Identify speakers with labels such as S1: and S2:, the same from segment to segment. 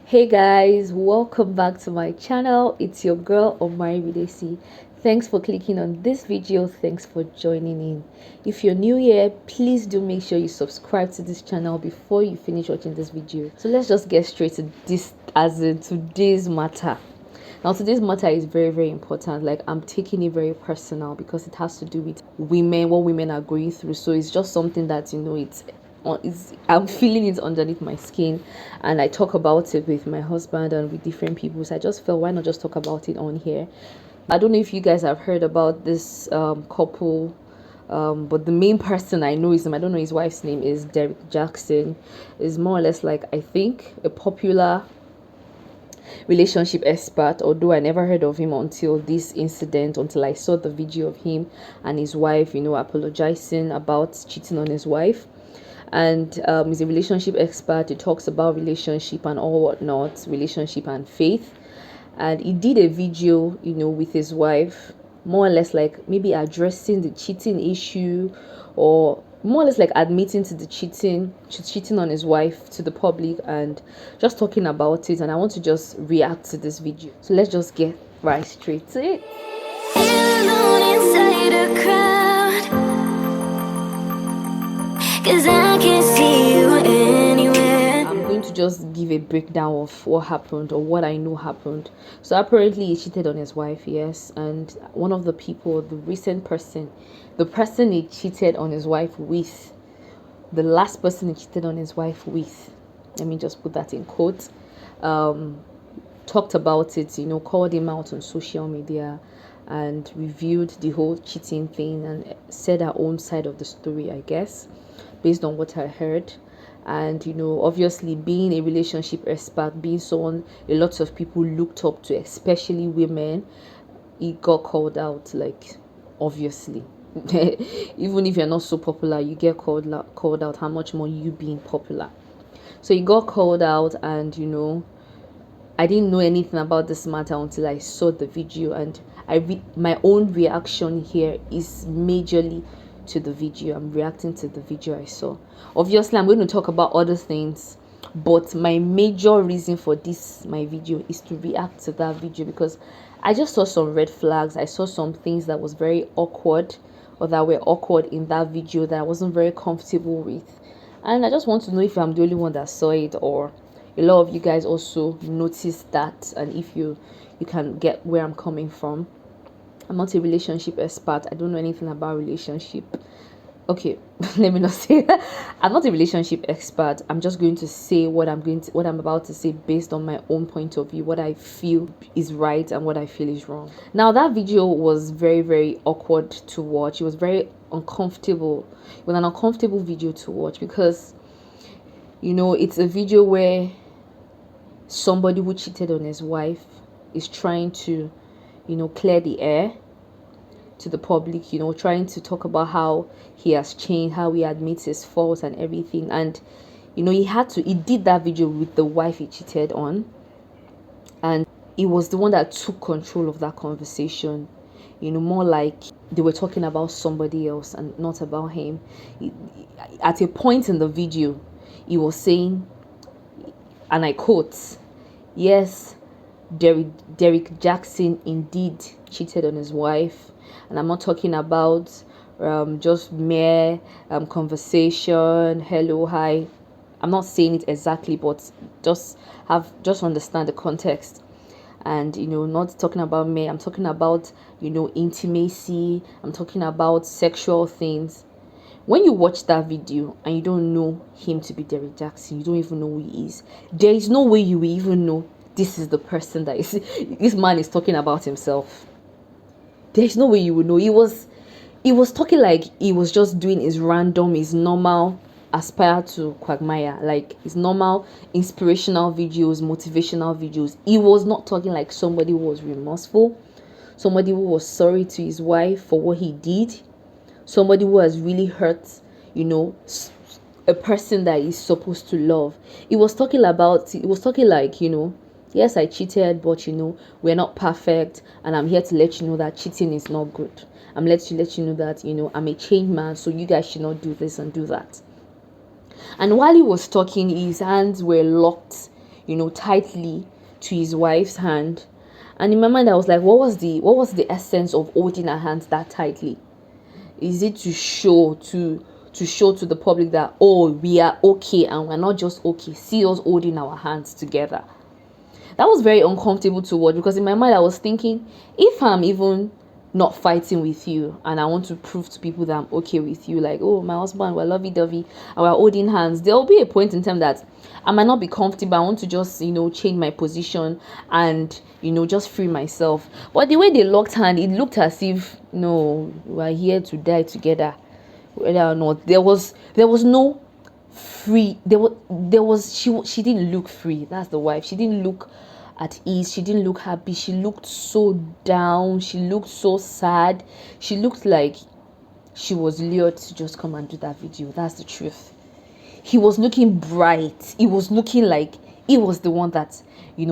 S1: Hey guys, welcome back to my channel. It's your girl Omari Bidesi. Thanks for clicking on this video. Thanks for joining in. If you're new here, please do make sure you subscribe to this channel before you finish watching this video. So let's just get straight to this, as in today's matter. Now today's matter is very important. Like, I'm taking it very personal because it has to do with women, what women are going through. So it's just something that, I'm feeling it underneath my skin, and I talk about it with my husband and with different people. So I just felt, why not just talk about it on here? I don't know if you guys have heard about this couple, but the main person I know is him. I don't know his wife's name is Derrick. Jaxn is more or less, like, I think, a popular relationship expert, although I never heard of him until this incident, until I saw the video of him and his wife, apologizing about cheating on his wife. And he's a relationship expert. He talks about relationship and all whatnot, relationship and faith. And he did a video, with his wife, more or less like maybe addressing the cheating issue, or more or less like admitting to the cheating on his wife to the public, and just talking about it. And I want to just react to this video. So let's just get right straight to it. Cause I can't see you anywhere. I'm going to just give a breakdown of what happened, or what I know happened. So apparently he cheated on his wife, yes, and one of the people, the person he cheated on his wife with, the last person he cheated on his wife with, let me just put that in quotes, talked about it, called him out on social media and reviewed the whole cheating thing and said her own side of the story, I guess, based on what I heard. And obviously, being a relationship expert, being someone a lot of people looked up to, especially women, he got called out, like, obviously. Even if you're not so popular, you get called out. How much more you being popular? So he got called out, and I didn't know anything about this matter until I saw the video, and my own reaction here is majorly to the video. I'm reacting to the video I saw. Obviously, I'm going to talk about other things, but my major reason for my video is to react to that video, because I just saw some red flags. I saw some things that was very awkward, or that were awkward in that video, that I wasn't very comfortable with. And I just want to know if I'm the only one that saw it, or a lot of you guys also noticed that, and if you can get where I'm coming from. I'm not a relationship expert. I don't know anything about relationship. Okay, let me not say that. I'm not a relationship expert. I'm just going to say what I'm about to say based on my own point of view, what I feel is right and what I feel is wrong. Now, that video was very awkward to watch. It was very uncomfortable. It was an uncomfortable video to watch, because it's a video where somebody who cheated on his wife is trying to clear the air to the public, trying to talk about how he has changed, how he admits his faults and everything. And he did that video with the wife he cheated on, and he was the one that took control of that conversation. More like they were talking about somebody else and not about him. At a point in the video, he was saying, and I quote, "Yes, Derrick Jaxn indeed cheated on his wife, and I'm not talking about just mere conversation, hello, hi. I'm not saying it exactly, but just understand the context. And not talking about me. I'm talking about intimacy. I'm talking about sexual things. When you watch that video and you don't know him to be Derrick Jaxn, you don't even know who he is. There is no way you will even know this is the person that this man is talking about himself. There's no way you would know. He was talking like he was just doing his normal aspire to quagmire, like his normal inspirational videos, motivational videos. He was not talking like somebody who was remorseful, somebody who was sorry to his wife for what he did, somebody who has really hurt, a person that he's supposed to love. He was talking like, yes, I cheated, but we're not perfect, and I'm here to let you know that cheating is not good. I'm let you know that I'm a changed man, so you guys should not do this and do that. And while he was talking, his hands were locked, tightly to his wife's hand. And in my mind, I was like, what was the essence of holding her hands that tightly? Is it to show to the public that, oh, we are okay and we're not just okay? See us holding our hands together. That was very uncomfortable to watch, because in my mind I was thinking, if I'm even not fighting with you and I want to prove to people that I'm okay with you, like, oh, my husband, we're lovey-dovey and we're holding hands, there will be a point in time that I might not be comfortable. I want to just change my position and just free myself. But the way they locked hand, it looked as if, no, we're here to die together, whether or not. There was no free. There was she didn't look free. That's the wife. She didn't look at ease. She didn't look happy. She looked so down. She looked so sad. She looked like she was lured to just come and do that video. That's the truth. He was looking bright. He was looking like he was the one that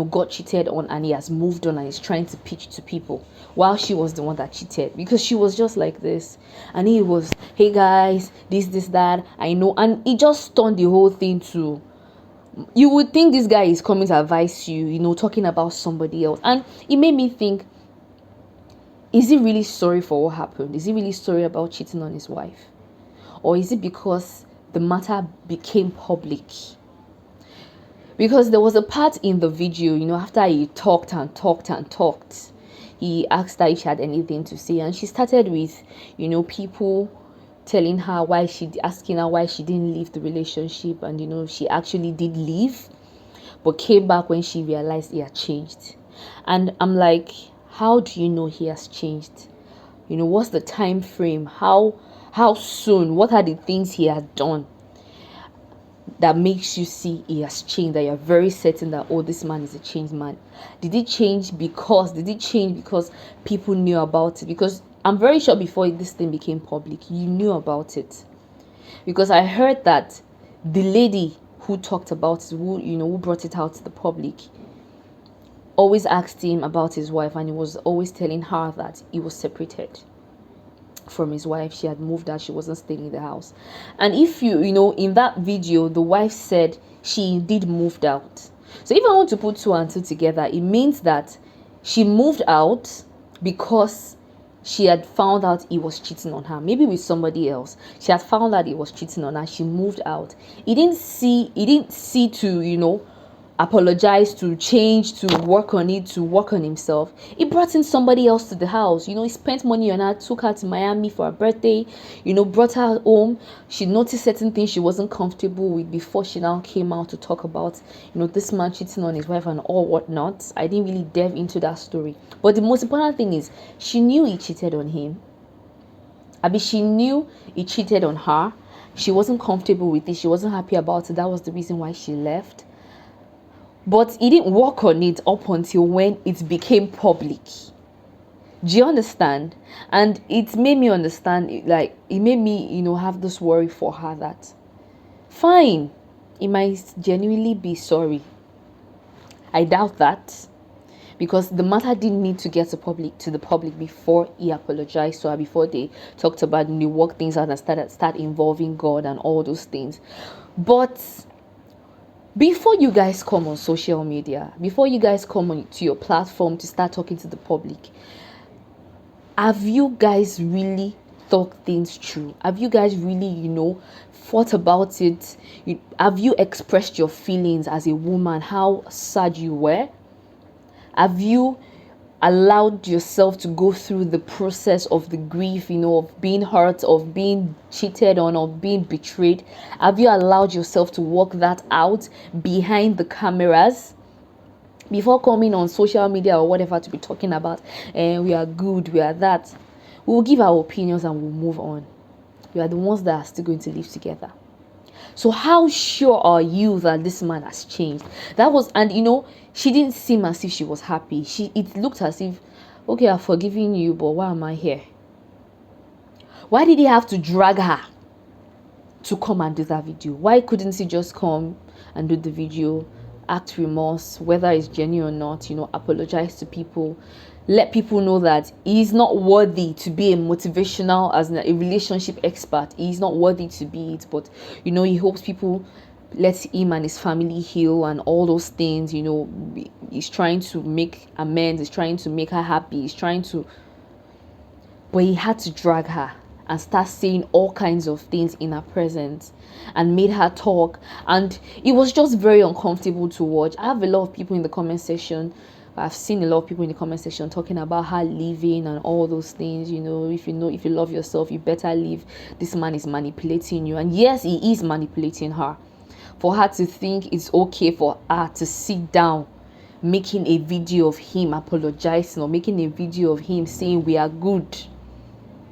S1: got cheated on, and he has moved on and is trying to pitch to people, while she was the one that cheated, because she was just like this. And he was, hey guys, this that, I know. And he just turned the whole thing to, you would think this guy is coming to advise you, talking about somebody else. And it made me think, is he really sorry for what happened? Is he really sorry about cheating on his wife? Or is it because the matter became public? Because there was a part in the video, after he talked and talked and talked, he asked her if she had anything to say, and she started with, people telling her asking her why she didn't leave the relationship, and she actually did leave, but came back when she realized he had changed. And I'm like, how do you know he has changed? What's the time frame? How soon? What are the things he has done that makes you see he has changed, that you're very certain that, oh, this man is a changed man? Did it change because people knew about it? Because I'm very sure before this thing became public, you knew about it. Because I heard that the lady who talked about it, who brought it out to the public, always asked him about his wife, and he was always telling her that he was separated from his wife. She had moved out. She wasn't staying in the house. And if in that video, the wife said she indeed moved out. So if I want to put two and two together, it means that she moved out because she had found out he was cheating on her, maybe with somebody else. She had found out he was cheating on her. She moved out. He didn't see to apologize, to change, to work on it, to work on himself. He brought in somebody else to the house. He spent money on her, took her to Miami for her birthday, brought her home. She noticed certain things she wasn't comfortable with before she now came out to talk about, this man cheating on his wife and all whatnot. I didn't really delve into that story. But the most important thing is, she knew he cheated on him. She knew he cheated on her. She wasn't comfortable with it. She wasn't happy about it. That was the reason why she left. But he didn't work on it up until when it became public. Do you understand? And it made me understand, like, it made me, have this worry for her that, fine, he might genuinely be sorry. I doubt that, because the matter didn't need to get to the public before he apologized to her, before they talked about the work things out and start involving God and all those things. But before you guys come on social media, before you guys come to your platform to start talking to the public, have you guys really thought things through? Have you guys really, thought about it? Have you expressed your feelings as a woman, how sad you were? Have you allowed yourself to go through the process of the grief, of being hurt, of being cheated on, of being betrayed? Have you allowed yourself to work that out behind the cameras before coming on social media or whatever to be talking about, and we are good, we are that? We will give our opinions and we'll move on. We are the ones that are still going to live together. So how sure are you that this man has changed? And she didn't seem as if she was happy. It looked as if, okay, I've forgiven you, but why am I here? Why did he have to drag her to come and do that video? Why couldn't he just come and do the video, act remorse, whether it's genuine or not, apologize to people, let people know that he's not worthy to be a motivational, as a relationship expert. He's not worthy to be it, but he hopes people let him and his family heal and all those things, you know. He's trying to make amends, he's trying to make her happy, he's trying to, but he had to drag her and start saying all kinds of things in her presence and made her talk, and it was just very uncomfortable to watch. I have a lot of people in the comment section, I've seen a lot of people in the comment section talking about her leaving and all those things. You know, if you love yourself, you better leave. This man is manipulating you. And yes, he is manipulating her. For her to think it's okay for her to sit down making a video of him apologizing, or making a video of him saying we are good,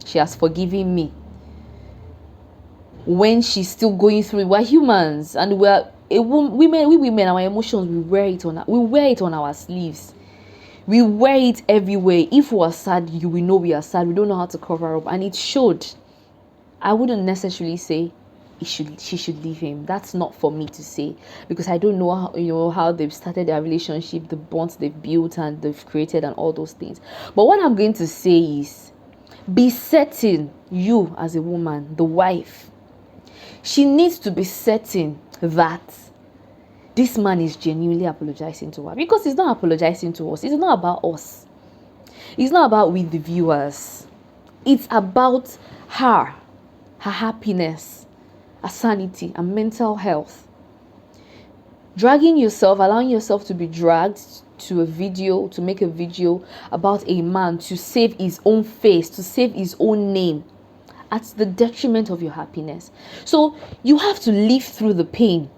S1: she has forgiven me, when she's still going through it. We're humans, and we women, our emotions, we wear it on our sleeves. We wear it everywhere. If we are sad, you will know we are sad. We don't know how to cover up, and it showed. I wouldn't necessarily say she should leave him. That's not for me to say, because I don't know how they've started their relationship, the bonds they've built and they've created, and all those things. But what I'm going to say is, be certain, you as a woman, the wife, she needs to be certain that this man is genuinely apologizing to her, because he's not apologizing to us. It's not about us. It's not about we the viewers. It's about her happiness, her sanity, and mental health. Dragging yourself, allowing yourself to be dragged to a video, to make a video about a man to save his own face, to save his own name, at the detriment of your happiness. So you have to live through the pain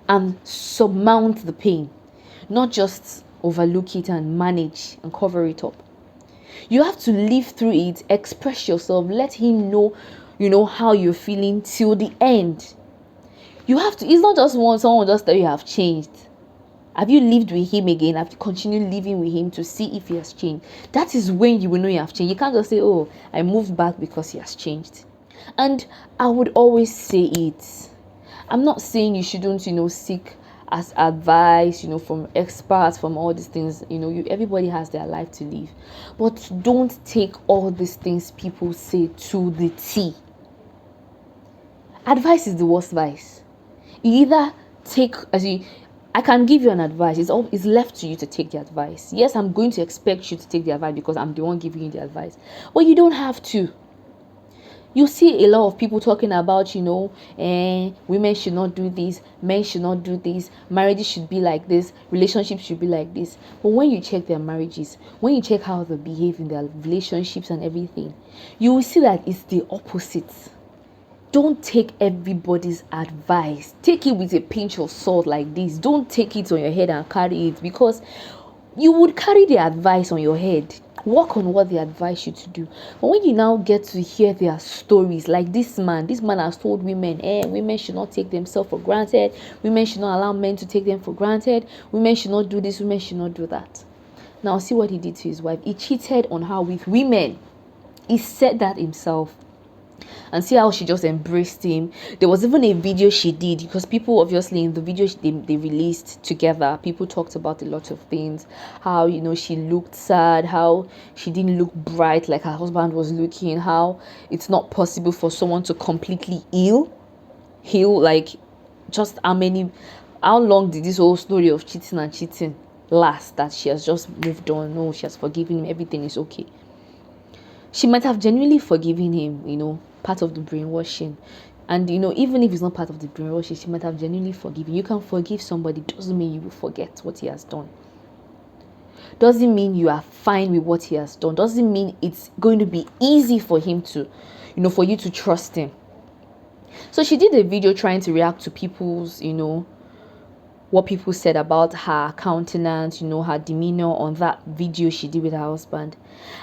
S1: and surmount the pain, not just overlook it and manage and cover it up. You have to live through it, express yourself, let him know, how you're feeling till the end. You have to. It's not just someone just tell you have changed. Have you lived with him again? Have you continued living with him to see if he has changed? That is when you will know you have changed. You can't just say, oh, I moved back because he has changed. And I would always say it. I'm not saying you shouldn't, seek as advice, from experts, from all these things. Everybody has their life to live. But don't take all these things people say to the T. Advice is the worst advice. You either take, I can give you an advice. It's left to you to take the advice. Yes, I'm going to expect you to take the advice because I'm the one giving you the advice. But you don't have to. You see a lot of people talking about, women should not do this, men should not do this, marriages should be like this, relationships should be like this. But when you check their marriages, when you check how they behave in their relationships and everything, you will see that it's the opposite. Don't take everybody's advice. Take it with a pinch of salt like this. Don't take it on your head and carry it, because you would carry the advice on your head. Work on what they advise you to do. But when you now get to hear their stories, like this man has told women, women should not take themselves for granted. Women should not allow men to take them for granted. Women should not do this. Women should not do that. Now see what he did to his wife. He cheated on her with women. He said that himself. And see how she just embraced him. There was even a video she did, because people obviously in the video they released together, people talked about a lot of things. How she looked sad, how she didn't look bright like her husband was looking, how it's not possible for someone to completely heal like, just how long did this whole story of cheating last, that she has just moved on. No, she has forgiven him, everything is okay. She might have genuinely forgiven him, part of the brainwashing. And even if it's not part of the brainwashing, she might have genuinely forgiven. You can forgive somebody, doesn't mean you will forget what he has done. Doesn't mean you are fine with what he has done. Doesn't mean it's going to be easy for him to, for you to trust him. So she did a video trying to react to people's, what people said about her countenance, her demeanor on that video she did with her husband.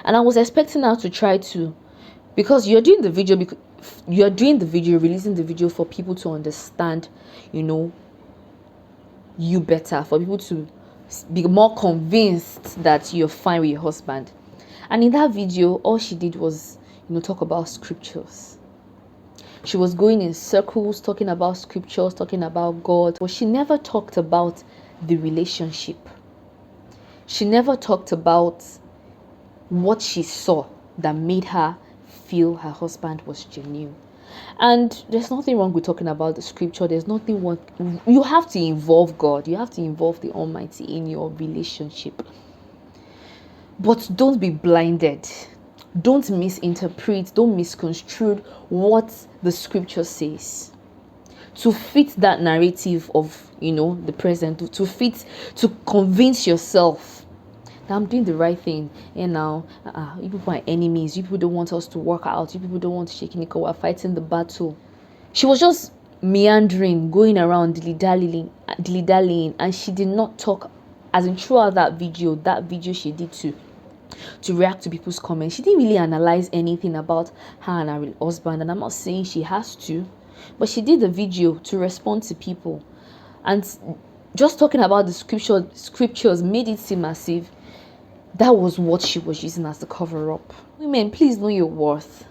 S1: And I was expecting her to try to, because you're doing the video, releasing the video for people to understand, you better, for people to be more convinced that you're fine with your husband. And in that video, all she did was, talk about scriptures. She was going in circles, talking about scriptures, talking about God. But she never talked about the relationship. She never talked about what she saw that made her feel her husband was genuine. And there's nothing wrong with talking about the scripture. There's nothing wrong. You have to involve God. You have to involve the Almighty in your relationship. But don't be blinded. Don't misinterpret, don't misconstrue what the scripture says to fit that narrative of, the present, to fit, to convince yourself that I'm doing the right thing. And now, you people are enemies. You people don't want us to work out. You people don't want to shake Nika. We're fighting the battle. She was just meandering, going around, dilly-dallying, and she did not talk, as in throughout that video she did to react to people's comments. She didn't really analyze anything about her and her husband, and I'm not saying she has to, but she did the video to respond to people, and just talking about the scriptures made it seem as if that was what she was using as the cover-up. Women, please know your worth.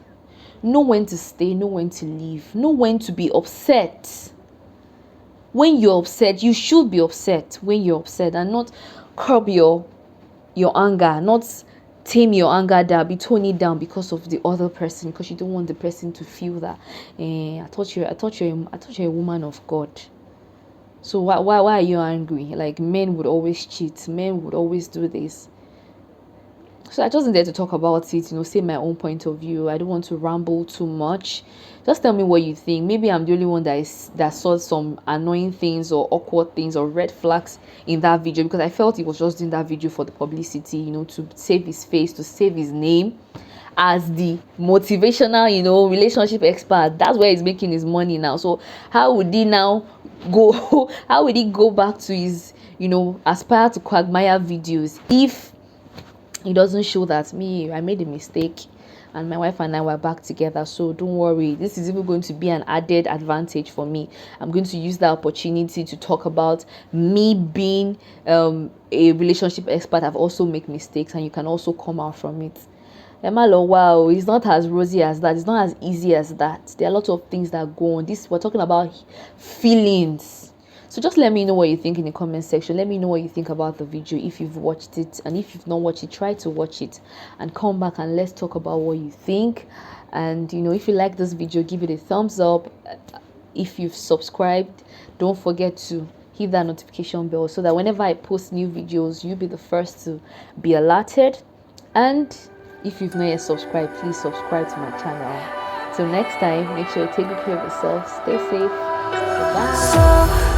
S1: Know when to stay, know when to leave, know when to be upset. When you're upset, you should be upset when you're upset, and not curb your anger, not tame your anger down, be tone it down because of the other person, because you don't want the person to feel that I thought you're a woman of God. So why are you angry? Like, men would always cheat, men would always do this. So I just needed to talk about it, say my own point of view. I don't want to ramble too much. Just tell me what you think. Maybe I'm the only one that saw some annoying things or awkward things or red flags in that video, because I felt he was just doing that video for the publicity, to save his face, to save his name as the motivational, relationship expert. That's where he's making his money now. So how would he now go? How would he go back to his, aspire to quagmire videos if it doesn't show that I made a mistake and my wife and I were back together? So don't worry, this is even going to be an added advantage for me. I'm going to use that opportunity to talk about me being a relationship expert. I've also made mistakes, and you can also come out from it. Emma, wow, it's not as rosy as that. It's not as easy as that. There are a lot of things that go on. We're talking about feelings. So just let me know what you think in the comment section. Let me know what you think about the video if you've watched it, and if you've not watched it, try to watch it and come back and let's talk about what you think. And if you like this video, give it a thumbs up. If you've subscribed, don't forget to hit that notification bell so that whenever I post new videos, you'll be the first to be alerted. And if you've not yet subscribed, please subscribe to my channel. Till next time, make sure you take good care of yourself. Stay safe. Bye.